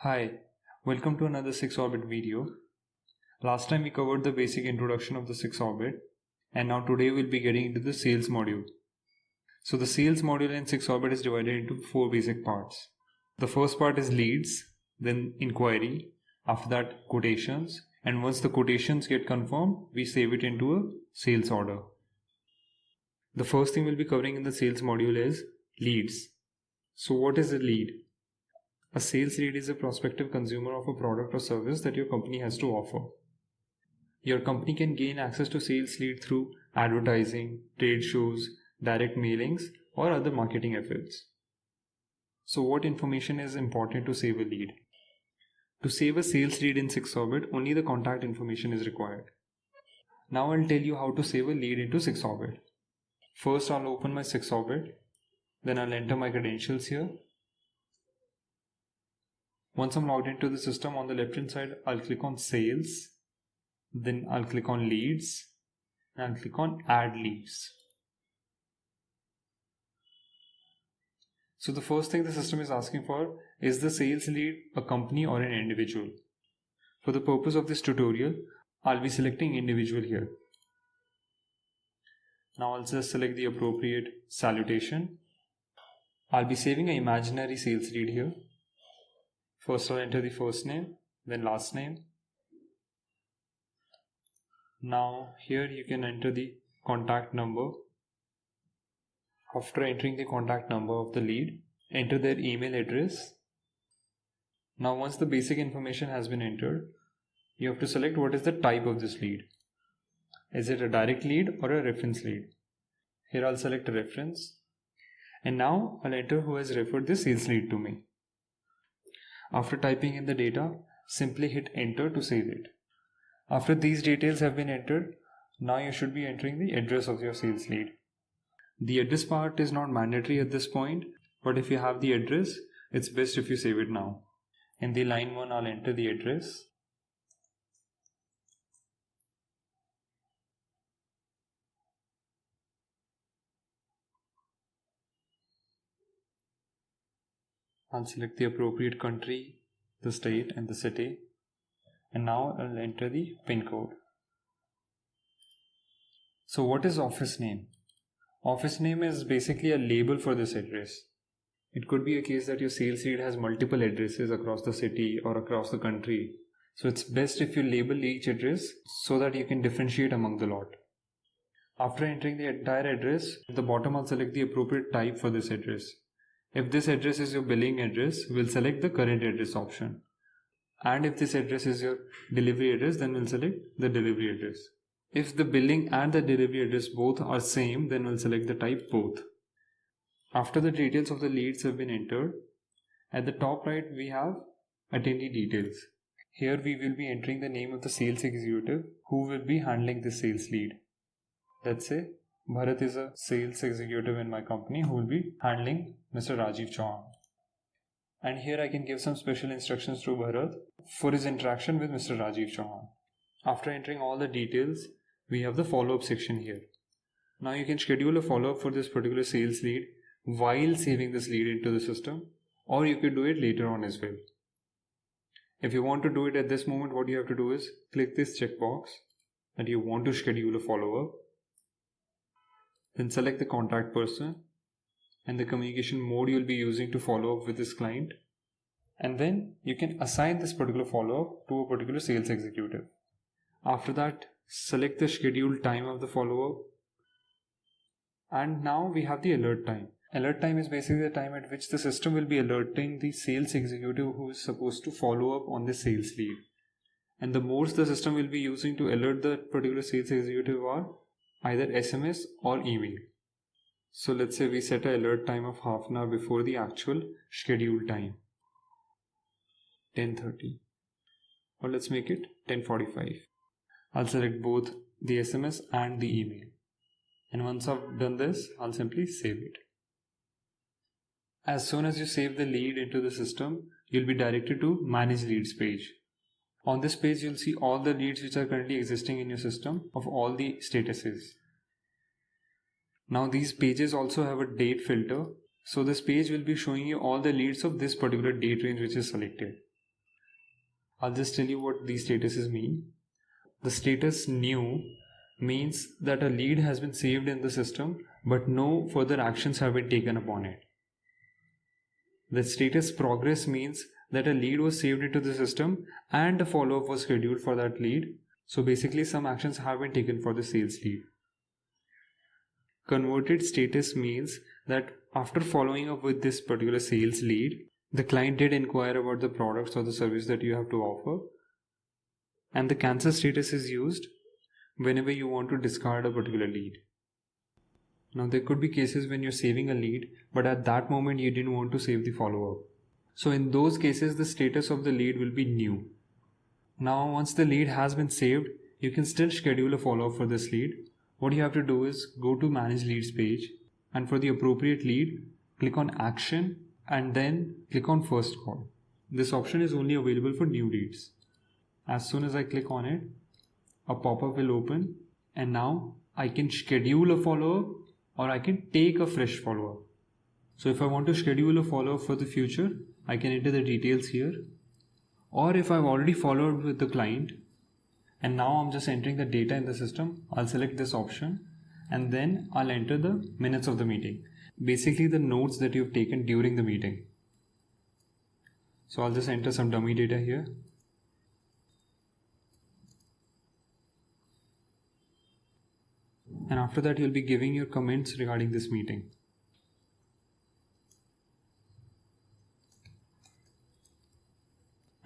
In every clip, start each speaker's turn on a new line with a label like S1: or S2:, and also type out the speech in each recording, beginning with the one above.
S1: Hi, welcome to another SixOrbit video. Last time we covered the basic introduction of the SixOrbit, and now today we'll be getting into the sales module. So the sales module in SixOrbit is divided into four basic parts. The first part is leads, then inquiry, after that quotations, and once the quotations get confirmed, we save it into a sales order. The first thing we'll be covering in the sales module is leads. So what is a lead? A sales lead is a prospective consumer of a product or service that your company has to offer. Your company can gain access to sales lead through advertising, trade shows, direct mailings, or other marketing efforts. So what information is important to save a lead? To save a sales lead in SixOrbit, only the contact information is required. Now I'll tell you how to save a lead into SixOrbit. First I'll open my SixOrbit, then I'll enter my credentials here. Once I'm logged into the system, on the left hand side, I'll click on sales, then I'll click on leads, and I'll click on add leads. So the first thing the system is asking for is the sales lead a company or an individual. For the purpose of this tutorial, I'll be selecting individual here. Now I'll just select the appropriate salutation. I'll be saving an imaginary sales lead here. First I'll enter the first name, then last name. Now here you can enter the contact number. After entering the contact number of the lead, enter their email address. Now once the basic information has been entered, you have to select what is the type of this lead. Is it a direct lead or a reference lead? Here I'll select a reference. And now I'll enter who has referred this sales lead to me. After typing in the data, simply hit enter to save it. After these details have been entered, now you should be entering the address of your sales lead. The address part is not mandatory at this point, but if you have the address, it's best if you save it now. In the line 1, I'll enter the address. I'll select the appropriate country, the state and the city, and now I'll enter the PIN code. So what is office name? Office name is basically a label for this address. It could be a case that your sales lead has multiple addresses across the city or across the country. So it's best if you label each address so that you can differentiate among the lot. After entering the entire address, at the bottom I'll select the appropriate type for this address. If this address is your billing address, we'll select the current address option. And if this address is your delivery address, then we'll select the delivery address. If the billing and the delivery address both are same, then we'll select the type both. After the details of the leads have been entered, at the top right we have attendee details. Here we will be entering the name of the sales executive who will be handling this sales lead. Let's say Bharat is a sales executive in my company who will be handling Mr. Rajiv Chauhan. And here I can give some special instructions to Bharat for his interaction with Mr. Rajiv Chauhan. After entering all the details, we have the follow-up section here. Now you can schedule a follow-up for this particular sales lead while saving this lead into the system, or you could do it later on as well. If you want to do it at this moment, what you have to do is click this checkbox that you want to schedule a follow-up. Then select the contact person and the communication mode you'll be using to follow up with this client. And then you can assign this particular follow-up to a particular sales executive. After that, select the scheduled time of the follow-up. And now we have the alert time. Alert time is basically the time at which the system will be alerting the sales executive who is supposed to follow up on the sales lead. And the modes the system will be using to alert the particular sales executive are either SMS or email. So let's say we set an alert time of half an hour before the actual scheduled time, 10:30, or let's make it 10:45. I'll select both the SMS and the email, and once I've done this, I'll simply save it. As soon as you save the lead into the system, you'll be directed to Manage Leads page. On this page, you'll see all the leads which are currently existing in your system of all the statuses. Now these pages also have a date filter. So this page will be showing you all the leads of this particular date range which is selected. I'll just tell you what these statuses mean. The status new means that a lead has been saved in the system, but no further actions have been taken upon it. The status progress means that a lead was saved into the system and a follow-up was scheduled for that lead. So basically some actions have been taken for the sales lead. Converted status means that after following up with this particular sales lead, the client did inquire about the products or the service that you have to offer, and the cancel status is used whenever you want to discard a particular lead. Now there could be cases when you're saving a lead, but at that moment you didn't want to save the follow-up. So in those cases the status of the lead will be new. Now once the lead has been saved, you can still schedule a follow-up for this lead. What you have to do is go to Manage Leads page, and for the appropriate lead, click on Action and then click on First Call. This option is only available for new leads. As soon as I click on it, a pop-up will open, and now I can schedule a follow-up or I can take a fresh follow-up. So if I want to schedule a follow-up for the future, I can enter the details here. Or if I've already followed with the client and now I'm just entering the data in the system, I'll select this option and then I'll enter the minutes of the meeting. Basically the notes that you've taken during the meeting. So I'll just enter some dummy data here. And after that, you'll be giving your comments regarding this meeting.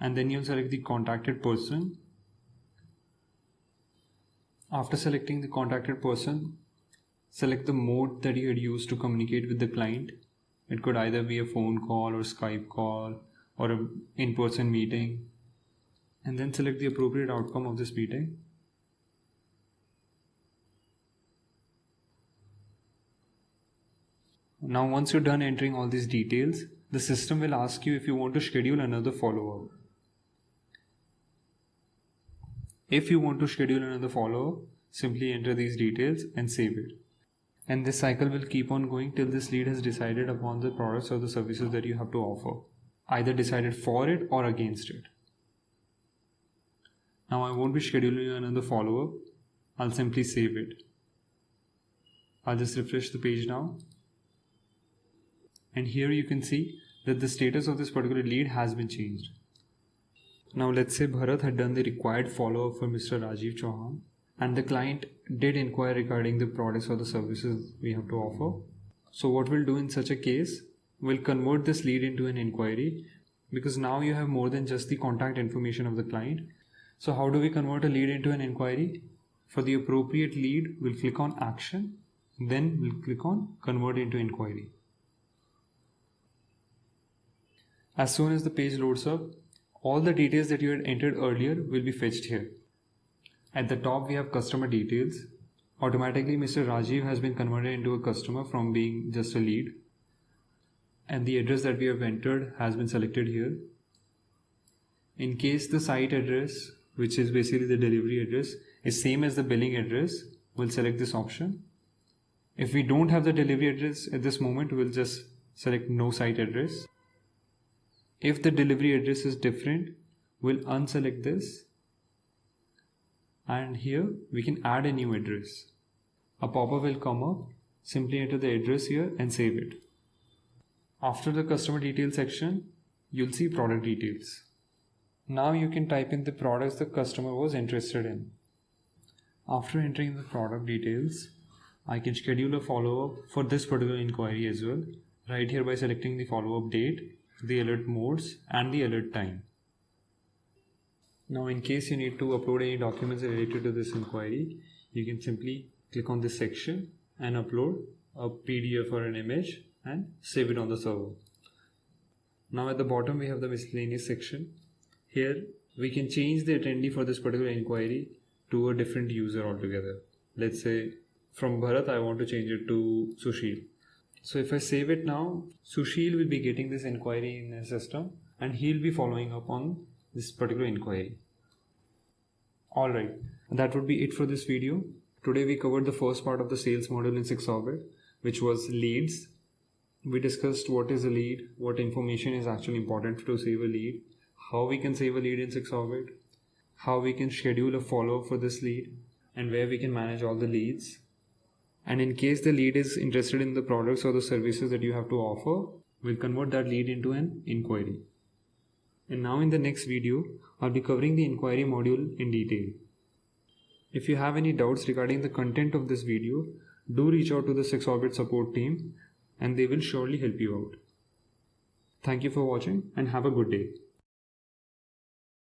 S1: And then you'll select the contacted person. After selecting the contacted person, select the mode that you had used to communicate with the client. It could either be a phone call or Skype call or an in-person meeting. And then select the appropriate outcome of this meeting. Now once you're done entering all these details, the system will ask you if you want to schedule another follow-up. If you want to schedule another follow-up, simply enter these details and save it. And this cycle will keep on going till this lead has decided upon the products or the services that you have to offer. Either decided for it or against it. Now I won't be scheduling another follow-up. I'll simply save it. I'll just refresh the page now. And here you can see that the status of this particular lead has been changed. Now let's say Bharat had done the required follow-up for Mr. Rajiv Chauhan and the client did inquire regarding the products or the services we have to offer. So what we'll do in such a case, we'll convert this lead into an inquiry because now you have more than just the contact information of the client. So how do we convert a lead into an inquiry? For the appropriate lead, we'll click on Action, then we'll click on Convert into Inquiry. As soon as the page loads up, all the details that you had entered earlier will be fetched here. At the top we have customer details. Automatically Mr. Rajiv has been converted into a customer from being just a lead. And the address that we have entered has been selected here. In case the site address, which is basically the delivery address, is same as the billing address, we'll select this option. If we don't have the delivery address at this moment, we'll just select no site address. If the delivery address is different, we'll unselect this. And here we can add a new address. A pop-up will come up. Simply enter the address here and save it. After the customer details section, you'll see product details. Now you can type in the products the customer was interested in. After entering the product details, I can schedule a follow-up for this particular inquiry as well. Right here by selecting the follow-up date, the alert modes and the alert time. Now in case you need to upload any documents related to this inquiry, you can simply click on this section and upload a PDF or an image and save it on the server. Now at the bottom we have the miscellaneous section. Here we can change the attendee for this particular inquiry to a different user altogether. Let's say from Bharat I want to change it to Sushil. So if I save it now, Sushil will be getting this inquiry in his system and he'll be following up on this particular inquiry. Alright, that would be it for this video. Today we covered the first part of the sales model in SixOrbit, which was leads. We discussed what is a lead, what information is actually important to save a lead, how we can save a lead in SixOrbit, how we can schedule a follow-up for this lead, and where we can manage all the leads. And in case the lead is interested in the products or the services that you have to offer, we'll convert that lead into an inquiry. And now in the next video, I'll be covering the inquiry module in detail. If you have any doubts regarding the content of this video, do reach out to the SixOrbit support team and they will surely help you out. Thank you for watching and have a good day.